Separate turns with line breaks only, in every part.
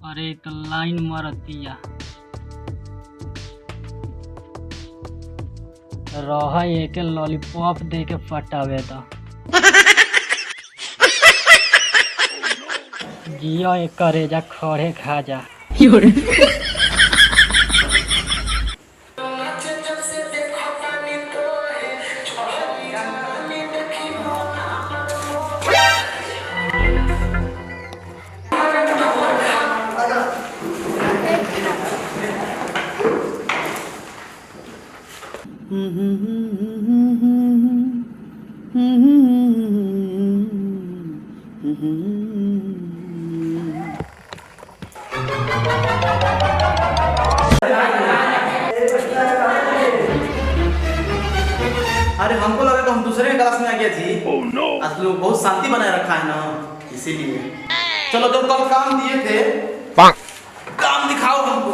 अरे तो लाइन मरतिया रह एक लॉलीपॉप दे के फटावे तो जियो एक करेजा खड़े खा जा।
अरे हमको लगा कि हम दूसरे क्लास में आ गया जी। आज लोग बहुत शांति बनाए रखा है ना, इसीलिए। चलो जो कल काम दिए थे काम दिखाओ हमको।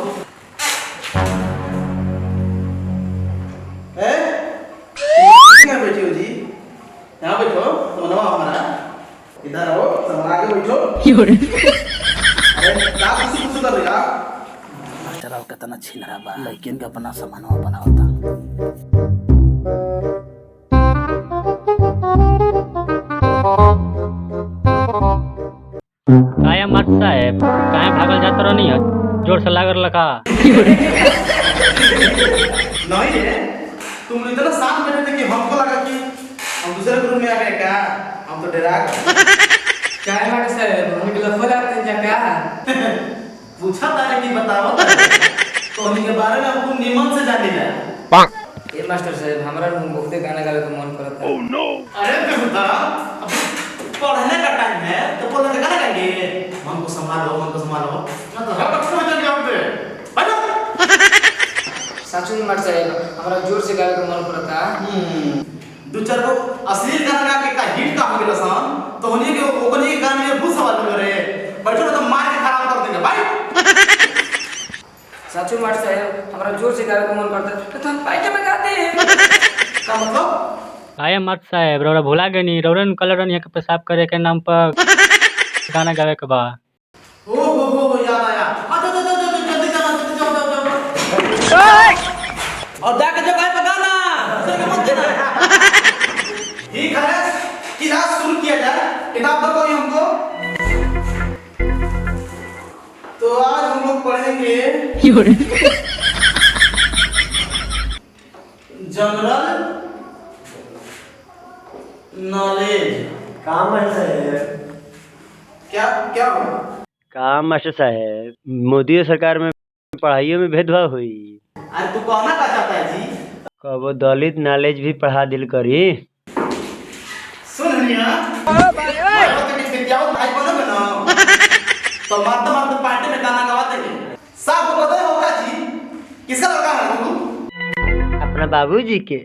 यहाँ बैठी हो जी, यहाँ बैठो। समझो हमारा इधर आओ, समझ आगे बैठो। अरे क्या कुछ कर रही आप? चलाओ कितना छीन रहा बा, लेकिन का अपना सामान बनाओ था।
काया मत साहेब काहे भागल जात रहनी है जोर से लागल लखा।
नहीं है, तुम इतना शांत बैठे थे कि हमको लगा कि हम दूसरे रूम में आ गए क्या। हम तो डरा गए।
क्या है साहब, हम के लफड़ा करते हैं क्या?
पूछा था कि बताओ तो उन्हीं के बारे में हमको निमन से जानी है।
ए मास्टर साहब, हमारा रूम बहुते गाना गावे का मन करता है।
Oh no. अरे बेटा, पढ़ने का टाइम है तो बोलने का गाना गाएंगे। मन को संभालो, मन को संभालो। ना तो हम कब चल जाओगे? बैठो।
सच में मास्टर साहब, हमारा जोर से गावे का मन करता है।
दो चार को असली गाना गा के का हिट का हो गया सन तो उन्हीं के ओकनी के गाने में भूत सवाल करे। बैठो ना तो मार के खराब कर देंगे भाई।
सच में मास्टर साहब, हमारा जोर से गावे का मन करता है तो हम पाइटे में गाते हैं।
का मतलब?
काया मत साहेब रौरा भुला गए नी रौरन कलर यहाँ के पेशाब करे के नाम पर गाना गावे के बा।
हो याद आया। अच्छा जल्दी जाओ। और जाके जो गाय पे गाना सर के मत देना। ठीक है, क्लास शुरू किया जाए। किताब दो कोई हमको। तो आज हम लोग पढ़ेंगे जनरल नॉलेज।
काम है साहब।
क्या क्या हो?
काम मास्टर साहब, मोदी सरकार में पढ़ाइयों में भेदभाव हुई।
आज तू कहना क्या चाहता है जी?
कबो दलित नॉलेज भी पढ़ा दिल करी।
सुन लिया भाई बनोगे ना तो मारते मारते पार्टी में गाना गवा देंगे। साफ पता होगा जी किसका लगा है तू?
अपना बाबूजी के।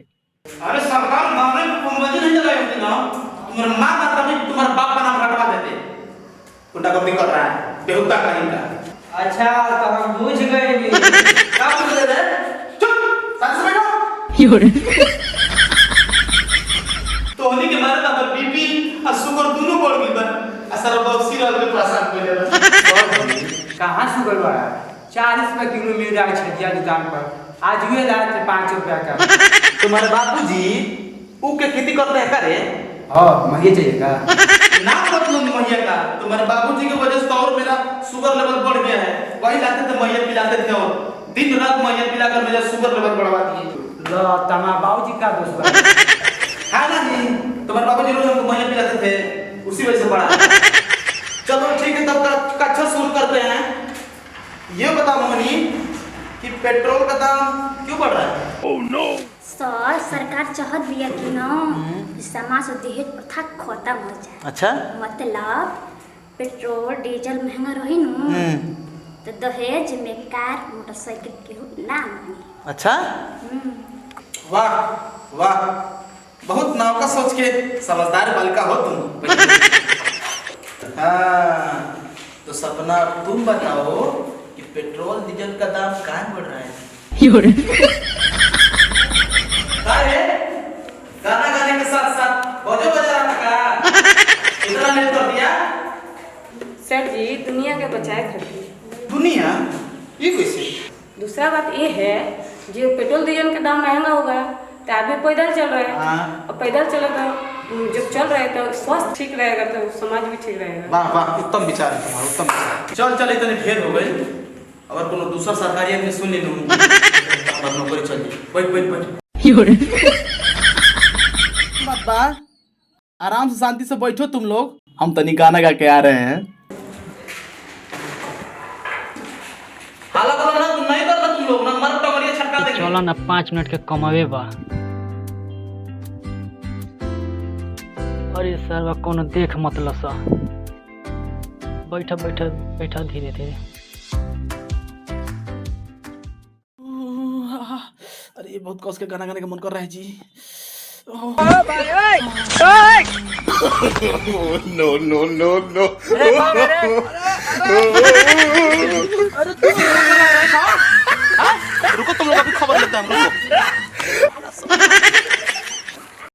अरे सरकार मामले में कुंभजी नहीं लगाई होती ना, तुम्हारा माँ का तभी तुम्हारा बाप का नाम हटवा देते। कुंडा कभी कर रहा है बेहुदा कहीं का।
अच्छा तो हम बुझ गए नी।
क्या बोल रहे थे? चुप शांत से बैठो। तो उन्हीं के मारे ना तो बीपी और शुगर दोनों बढ़ गई बा। असर बहुत सीरियल में परेशान कर दे।
कहाँ शुगर बा? 40 रुपए किलो मिल रहा है छजिया दुकान पर। आज हुए लाए थे 5 रुपया का।
तुम्हारे बाबूजी ऊ के खेती करते हैं करे?
हाँ, महिए चाहिए का?
ना मतलब महिया का। तुम्हारे बाबूजी की वजह से तो और मेरा शुगर लेवल बढ़ गया है। वही लाते थे महिया पिलाते थे और दिन रात महिया पिलाकर मेरा शुगर लेवल बढ़वा दिए।
लो तमा बाबूजी का दोस्त बा।
हाँ ना जी, तुम्हारे बाबूजी रोज हमको महिया पिलाते थे, उसी वजह से बढ़ा। चलो ठीक है, तब कक्षा शुरू करते हैं। ये बताओ मोहनी कि पेट्रोल का दाम क्यों बढ़ रहा है? Oh no.
सर सरकार चाहत बिया कि न समाज और दहेज प्रथा खत्म हो जाए।
अच्छा
मतलब पेट्रोल डीजल महंगा रही न तो दहेज में कार मोटरसाइकिल के ना मांगे।
अच्छा वाह वाह, बहुत नौका सोच के समझदार बालिका हो तुम। हाँ तो सपना तुम बताओ कि पेट्रोल डीजल का दाम कहाँ बढ़ रहा है? अरे गाना गाने के साथ साथ बजो बजा रहा था। इतना लेट कर दिया?
सर जी दुनिया के बचाए खातिर
दुनिया ये कैसे?
दूसरा बात ये है जो पेट्रोल डीजल का दाम महंगा होगा तो आदमी पैदल चल रहे हैं
हाँ।
और पैदल चले तो जब चल रहे तो स्वास्थ्य ठीक रहेगा तो समाज भी ठीक रहेगा।
वाह वाह, उत्तम विचार है तुम्हारा, उत्तम विचार। चल चल, इतने ढेर हो गए। अगर कोनो दूसरा सरकारी आदमी सुन ले अपना नौकरी चल जाए। बैठ बैठ बैठ। बाबा आराम से शांति से बैठो तुम लोग, हम तनी गाना गा के आ रहे हैं। हाला करो ना, तुम नहीं करना तुम लोग ना, मर टमरिया छटका देंगे।
चलो ना 5 मिनट के कमावे बा। अरे सरवा कोनो देख मतलब सा। बैठा बैठा बैठा धीरे धीरे।
अरे बहुत कस के गाना गाने का मन कर रहा है जी। No no no no. रुको तुम लोग, अभी खबर लेते हैं हम। रुको।